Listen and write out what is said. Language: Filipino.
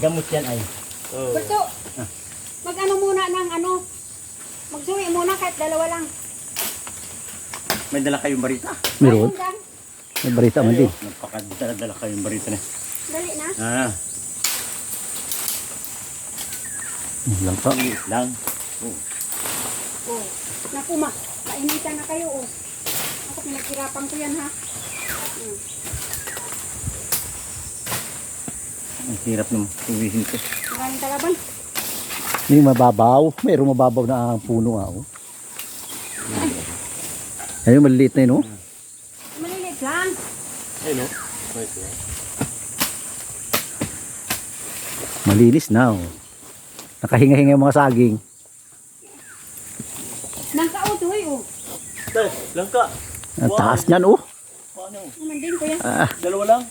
Gamot yan ay. Oh. Gusto, mag-ano muna ng ano, magsuwi muna kahit dalawa lang. May dala kayong barita? Meron. Ayun lang. May barita man din. Napakadala kayong barita na. Dali na. Ah, Langka. lang. Oh. Naku ma, kainitan na kayo oh. Ako pinaghirapan ko yan ha. Ang hirap naman tuwihin ko. Maraming kalaban. May mababaw. Mayroong mababaw na puno nga. Oh. Ayun, maliliit na yun. Oh. Malilit lang. Ay no. Right lang. Malinis na. Oh. Nakahinga-hinga yung mga saging. Nangkautoy oh. Tay, langka. Ang taas niyan. Oh. Paano? Naman din ko yan. Ah. Dalawa lang?